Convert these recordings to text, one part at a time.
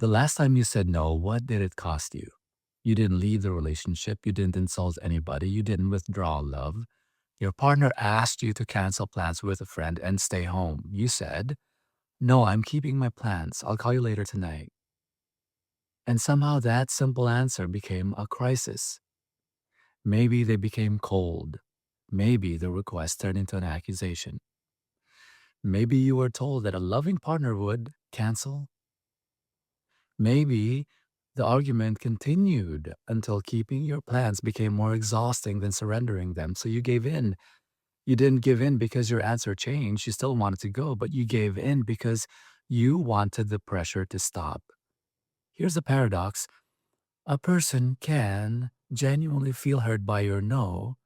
The last time you said no, what did it cost you? You didn't leave the relationship. You didn't insult anybody. You didn't withdraw love. Your partner asked you to cancel plans with a friend and stay home. You said, "No, I'm keeping my plans. I'll call you later tonight." And somehow that simple answer became a crisis. Maybe they became cold. Maybe the request turned into an accusation. Maybe you were told that a loving partner would cancel. Maybe the argument continued until keeping your plans became more exhausting than surrendering them. So you gave in. You didn't give in because your answer changed. You still wanted to go, but you gave in because you wanted the pressure to stop. Here's the paradox: a person can genuinely feel hurt by your no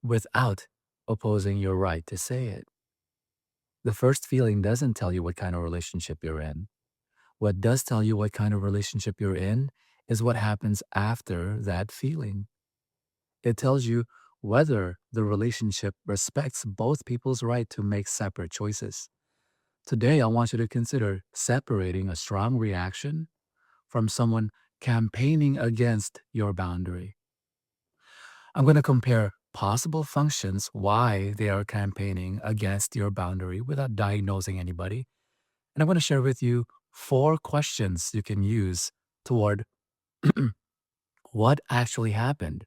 without opposing your right to say it. The first feeling doesn't tell you what kind of relationship you're in. What does tell you what kind of relationship you're in is what happens after that feeling. It tells you whether the relationship respects both people's right to make separate choices. Today, I want you to consider separating a strong reaction from someone campaigning against your boundary. I'm going to compare possible functions why they are campaigning against your boundary without diagnosing anybody. And I'm going to share with you 4 questions you can use toward what actually happened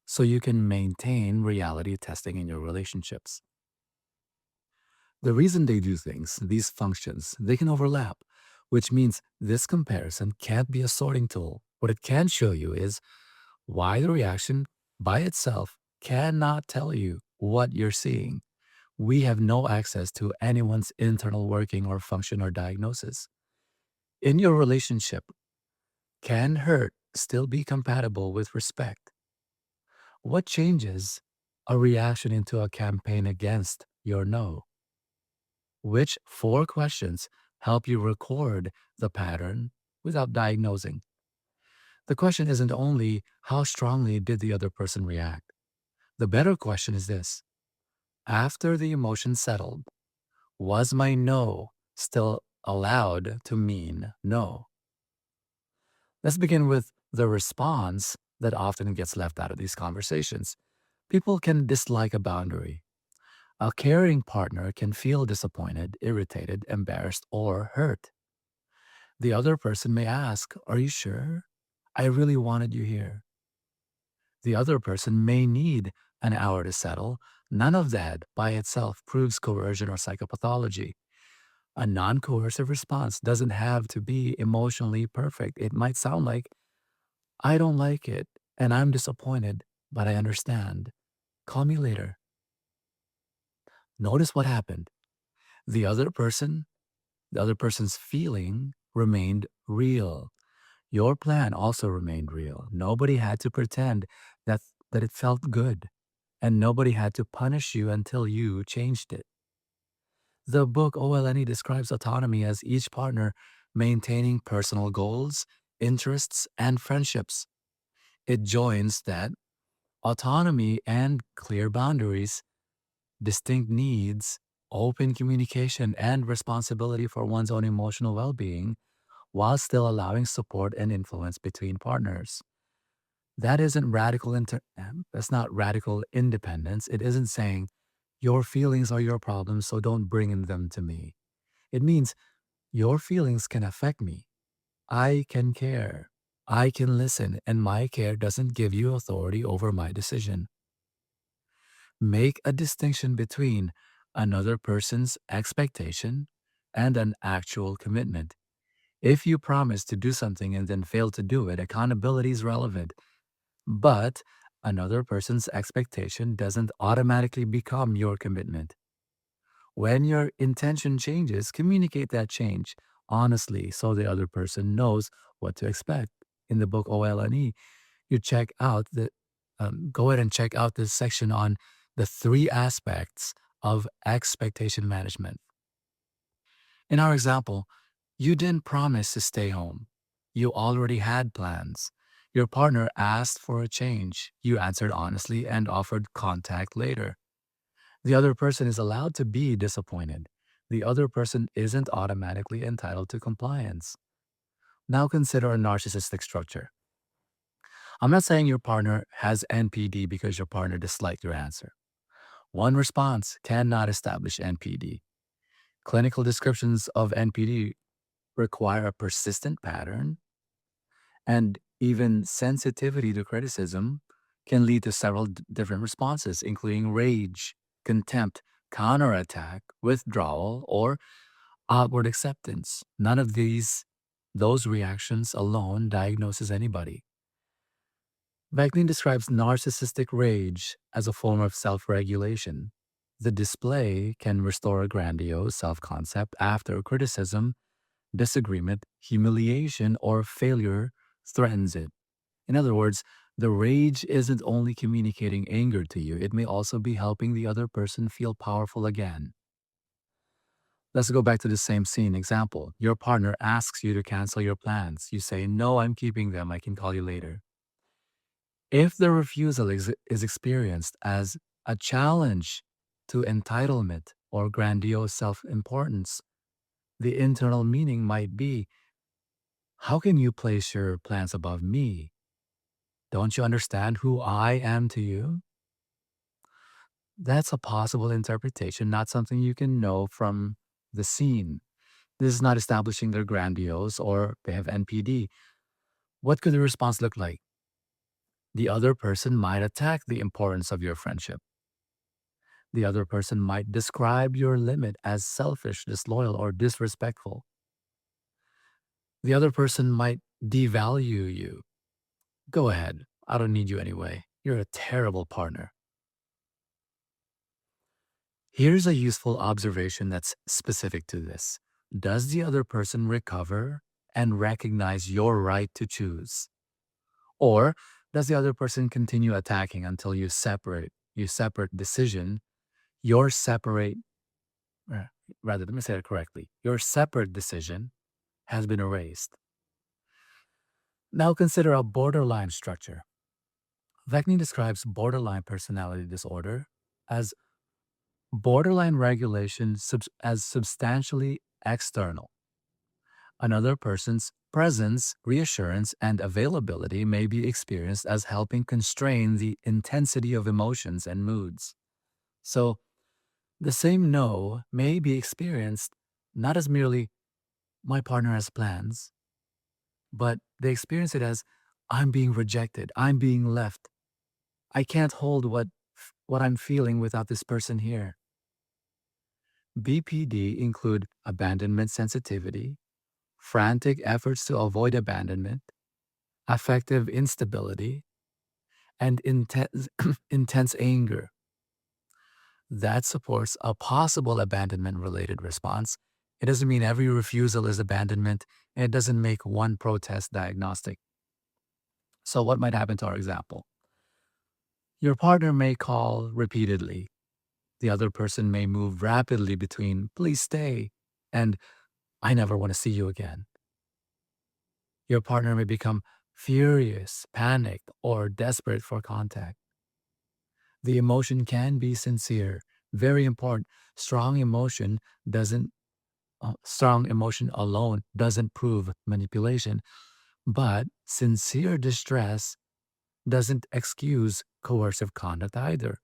so you can maintain reality testing in your relationships. The reason they do things, these functions, they can overlap, which means this comparison can't be a sorting tool. What it can show you is why the reaction by itself cannot tell you what you're seeing. We have no access to anyone's internal working or function or diagnosis. In your relationship, can hurt still be compatible with respect? What changes a reaction into a campaign against your no? Which 4 questions help you record the pattern without diagnosing? The question isn't only how strongly did the other person react. The better question is this: after the emotion settled, was my no still allowed to mean no? Let's begin with the response that often gets left out of these conversations. People can dislike a boundary. A caring partner can feel disappointed, irritated, embarrassed, or hurt. The other person may ask, "Are you sure? I really wanted you here." The other person may need an hour to settle. None of that by itself proves coercion or psychopathology. A non coercive response doesn't have to be emotionally perfect. It might sound like, "I don't like it and I'm disappointed, but I understand. Call me later." Notice what happened. The other person, the other person's feeling remained real. Your plan also remained real. Nobody had to pretend that, that it felt good, and nobody had to punish you until you changed it. The book OLNE describes autonomy as each partner maintaining personal goals, interests, and friendships. It joins that autonomy and clear boundaries, distinct needs, open communication, and responsibility for one's own emotional well being while still allowing support and influence between partners. That isn't that's not radical independence. It isn't saying your feelings are your problems, so don't bring in them to me. It means your feelings can affect me. I can care. I can listen, and my care doesn't give you authority over my decision. Make a distinction between another person's expectation and an actual commitment. If you promise to do something and then fail to do it, accountability is relevant. But another person's expectation doesn't automatically become your commitment. When your intention changes, communicate that change honestly so the other person knows what to expect. In the book OLNE, you check out the go ahead and check out this section on the 3 aspects of expectation management. In our example, you didn't promise to stay home. You already had plans. Your partner asked for a change. You answered honestly and offered contact later. The other person is allowed to be disappointed. The other person isn't automatically entitled to compliance. Now consider a narcissistic structure. I'm not saying your partner has NPD because your partner disliked your answer. One response cannot establish NPD. Clinical descriptions of NPD require a persistent pattern, and even sensitivity to criticism can lead to several different responses, including rage, contempt, counterattack, withdrawal, or outward acceptance. None of those reactions alone diagnoses anybody. Vecklin describes narcissistic rage as a form of self regulation. The display can restore a grandiose self concept after criticism, disagreement, humiliation, or failure threatens it. In other words, the rage isn't only communicating anger to you, it may also be helping the other person feel powerful again. Let's go back to the same scene example. Your partner asks you to cancel your plans. You say, "No, I'm keeping them. I can call you later." If the refusal is experienced as a challenge to entitlement or grandiose self importance, the internal meaning might be, "How can you place your plans above me? Don't you understand who I am to you?" That's a possible interpretation, not something you can know from the scene. This is not establishing they're grandiose or they have NPD. What could the response look like? The other person might attack the importance of your friendship. The other person might describe your limit as selfish, disloyal, or disrespectful. The other person might devalue you. "Go ahead. I don't need you anyway. You're a terrible partner." Here's a useful observation that's specific to this. Does the other person recover and recognize your right to choose? Or does the other person continue attacking until you separate decision, your separate, uh, rather, let me say it correctly, your separate decision has been erased. Now consider a borderline structure. Vecni describes borderline personality disorder as borderline regulation as substantially external. Another person's presence, reassurance, and availability may be experienced as helping constrain the intensity of emotions and moods. So, the same no may be experienced not as merely "my partner has plans," but they experience it as "I'm being rejected, I'm being left. I can't hold what I'm feeling without this person here." BPD include abandonment sensitivity, frantic efforts to avoid abandonment, affective instability, and intense, intense anger. That supports a possible abandonment related response. It doesn't mean every refusal is abandonment, and it doesn't make one protest diagnostic. So, what might happen to our example? Your partner may call repeatedly. The other person may move rapidly between "please stay" and "I never want to see you again." Your partner may become furious, panicked, or desperate for contact. The emotion can be sincere. Very important. Doesn't Strong emotion alone doesn't prove manipulation, but sincere distress doesn't excuse coercive conduct either.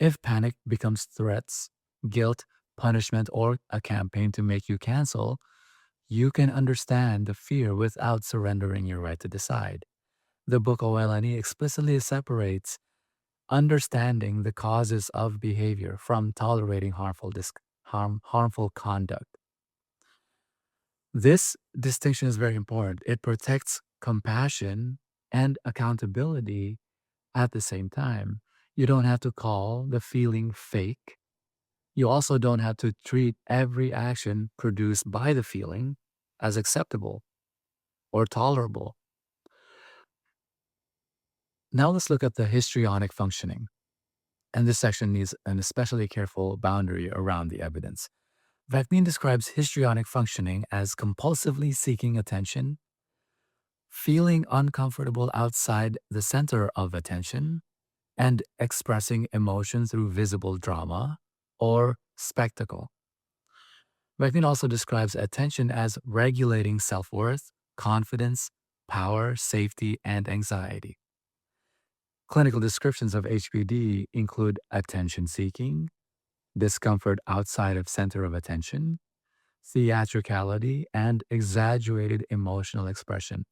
If panic becomes threats, guilt, punishment, or a campaign to make you cancel, you can understand the fear without surrendering your right to decide. The book OLNE explicitly separates understanding the causes of behavior from tolerating harmful conduct. This distinction is very important. It protects compassion and accountability at the same time. You don't have to call the feeling fake. You also don't have to treat every action produced by the feeling as acceptable or tolerable. Now let's look at the histrionic functioning. And this section needs an especially careful boundary around the evidence. Vecnin describes histrionic functioning as compulsively seeking attention, feeling uncomfortable outside the center of attention, and expressing emotion through visible drama or spectacle. Beckman also describes attention as regulating self worth, confidence, power, safety, and anxiety. Clinical descriptions of HPD include attention seeking, discomfort outside of center of attention, theatricality, and exaggerated emotional expression.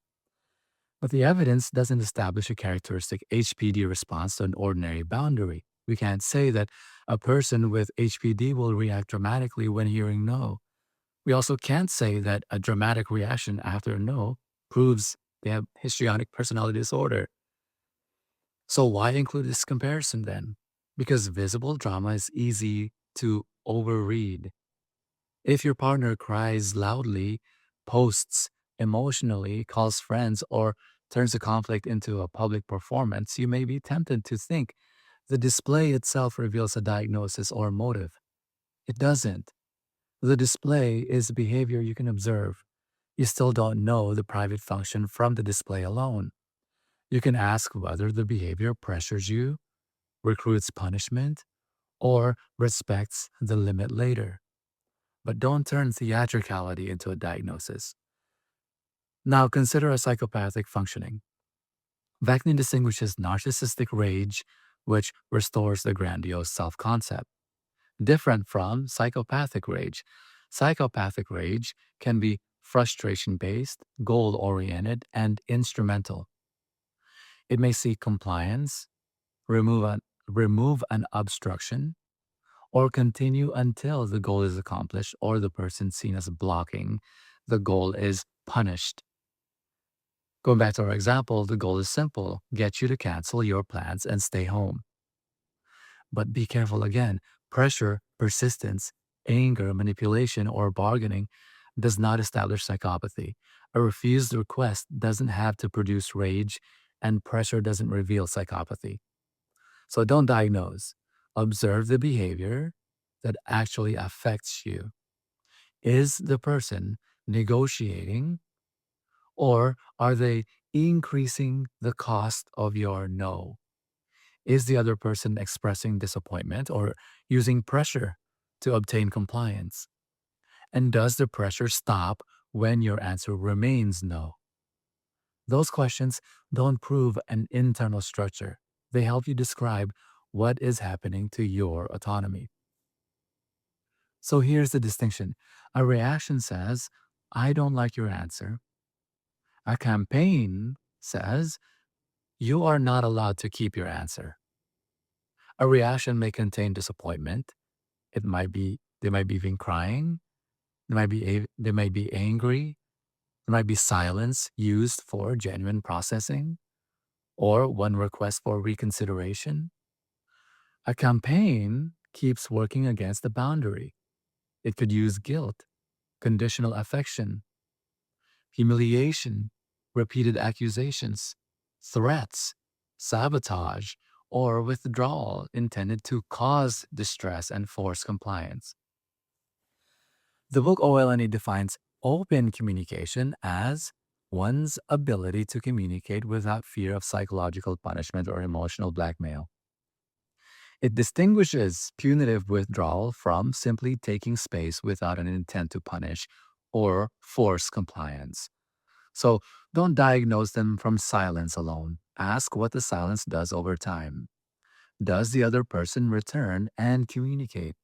But the evidence doesn't establish a characteristic HPD response to an ordinary boundary. We can't say that a person with HPD will react dramatically when hearing no. We also can't say that a dramatic reaction after a no proves they have histrionic personality disorder. So why include this comparison then? Because visible drama is easy to overread. If your partner cries loudly, posts emotionally, calls friends, or turns a conflict into a public performance, you may be tempted to think the display itself reveals a diagnosis or motive. It doesn't. The display is behavior you can observe. You still don't know the private function from the display alone. You can ask whether the behavior pressures you, recruits punishment, or respects the limit later. But don't turn theatricality into a diagnosis. Now consider a psychopathic functioning. Vaknin distinguishes narcissistic rage, which restores the grandiose self concept, different from psychopathic rage. Psychopathic rage can be frustration based, goal oriented, and instrumental. It may seek compliance, remove an, remove an obstruction, or continue until the goal is accomplished or the person seen as blocking the goal is punished. Going back to our example, the goal is simple: get you to cancel your plans and stay home. But be careful again. Pressure, persistence, anger, manipulation, or bargaining does not establish psychopathy. A refused request doesn't have to produce rage, and pressure doesn't reveal psychopathy. So don't diagnose. Observe the behavior that actually affects you. Is the person negotiating, or are they increasing the cost of your no? Is the other person expressing disappointment or using pressure to obtain compliance? And does the pressure stop when your answer remains no? Those questions don't prove an internal structure. They help you describe what is happening to your autonomy. So here's the distinction. A reaction says, I don't like your answer. A campaign says, you are not allowed to keep your answer. A reaction may contain disappointment. They might be even crying. They might be angry. There might be silence used for genuine processing or one request for reconsideration. A campaign keeps working against the boundary. It could use guilt, conditional affection, humiliation, repeated accusations, threats, sabotage, or withdrawal intended to cause distress and force compliance. The book OLNE defines open communication as one's ability to communicate without fear of psychological punishment or emotional blackmail. It distinguishes punitive withdrawal from simply taking space without an intent to punish or force compliance. So don't diagnose them from silence alone. Ask what the silence does over time. Does the other person return and communicate?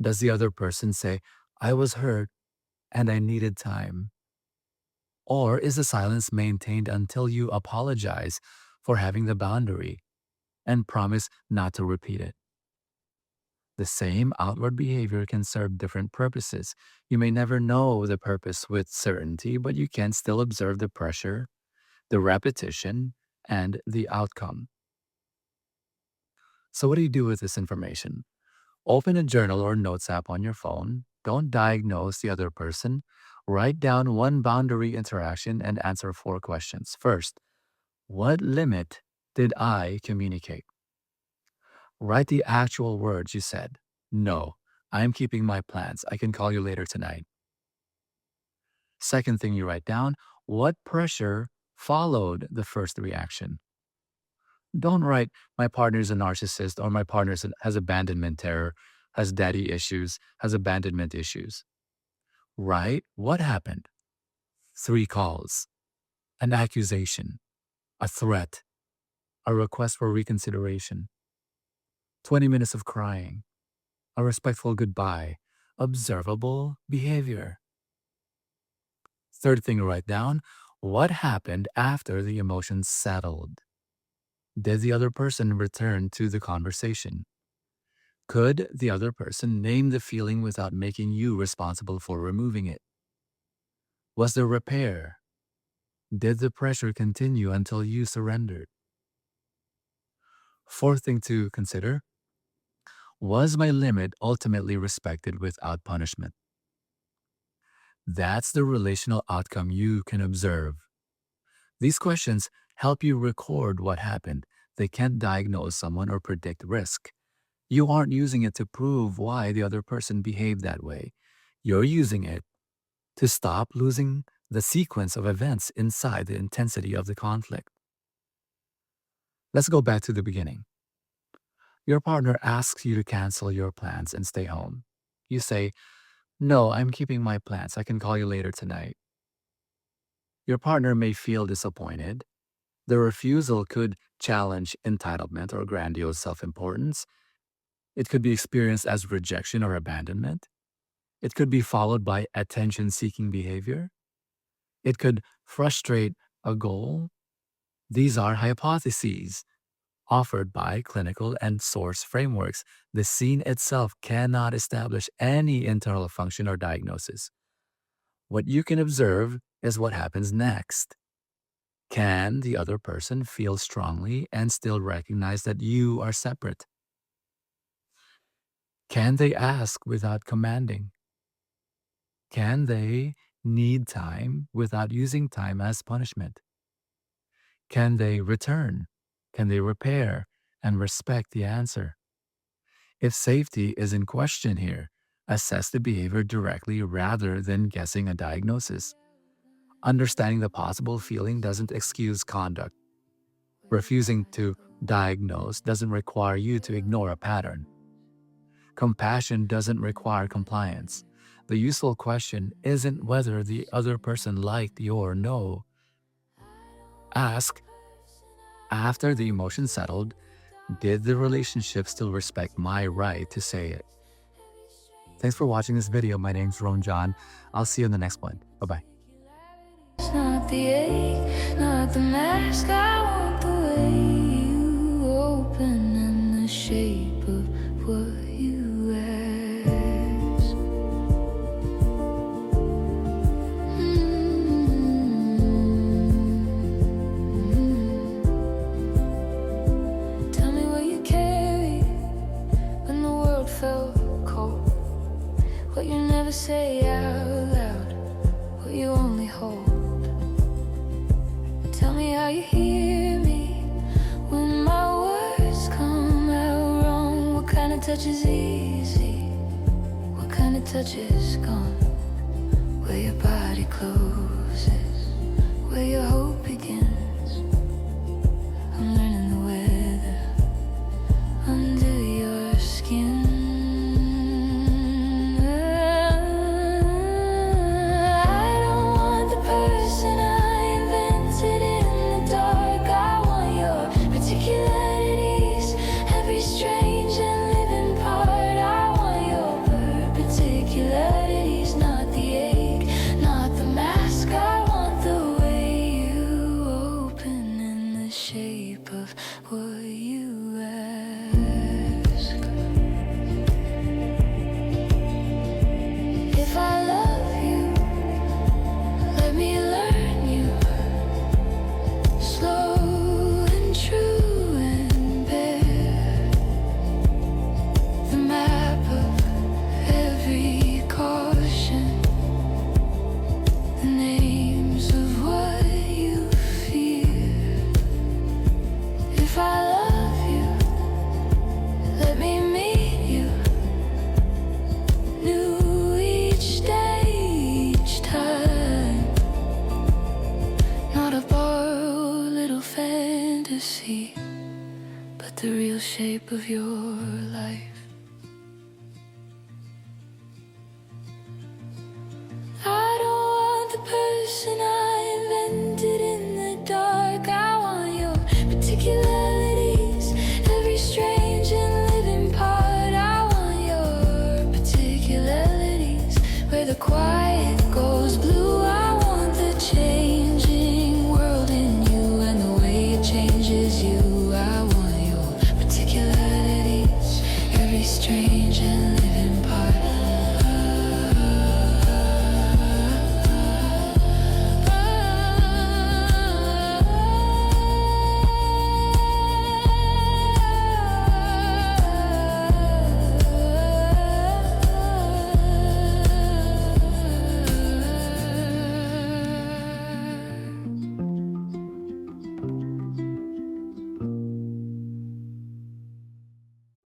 Does the other person say, I was hurt and I needed time? Or is the silence maintained until you apologize for having the boundary and promise not to repeat it? The same outward behavior can serve different purposes. You may never know the purpose with certainty, but you can still observe the pressure, the repetition, and the outcome. So, what do you do with this information? Open a journal or notes app on your phone. Don't diagnose the other person. Write down one boundary interaction and answer 4 questions. First, what limit did I communicate? Write the actual words you said. No, I'm keeping my plans. I can call you later tonight. Second thing you write down, what pressure followed the first reaction? Don't write, my partner's a narcissist or my partner has abandonment terror. has daddy issues, has abandonment issues. Right? What happened? 3 calls, an accusation, a threat, a request for reconsideration, 20 minutes of crying, a respectful goodbye, observable behavior. Third thing to write down, what happened after the emotions settled? Did the other person return to the conversation? Could the other person name the feeling without making you responsible for removing it? Was there repair? Did the pressure continue until you surrendered? Fourth thing to consider, was my limit ultimately respected without punishment? That's the relational outcome you can observe. These questions help you record what happened. They can't diagnose someone or predict risk. You aren't using it to prove why the other person behaved that way. You're using it to stop losing the sequence of events inside the intensity of the conflict. Let's go back to the beginning. Your partner asks you to cancel your plans and stay home. You say, "No, I'm keeping my plans. I can call you later tonight." Your partner may feel disappointed. The refusal could challenge entitlement or grandiose self-importance. It could be experienced as rejection or abandonment. It could be followed by attention-seeking behavior. It could frustrate a goal. These are hypotheses offered by clinical and source frameworks. The scene itself cannot establish any internal function or diagnosis. What you can observe is what happens next. Can the other person feel strongly and still recognize that you are separate? Can they ask without commanding? Can they need time without using time as punishment? Can they return? Can they repair and respect the answer? If safety is in question here, assess the behavior directly rather than guessing a diagnosis. Understanding the possible feeling doesn't excuse conduct. Refusing to diagnose doesn't require you to ignore a pattern. Compassion doesn't require compliance. The useful question isn't whether the other person liked your no. Ask, after the emotion settled, did the relationship still respect my right to say it? Thanks for watching this video. My name's Ron John. I'll see you in the next one. Bye-bye. It's not the ache, not the mask. I want the way you open and the shape of what you ask. Tell me what you carry when the world felt cold. What you never say out loud, what you only hold. Tell me how you hear me when my words come out wrong. What kind of touch is easy? What kind of touch is gone? Where your body closes, where your hope begins. I'm learning the weather under your skin. But the real shape of your life.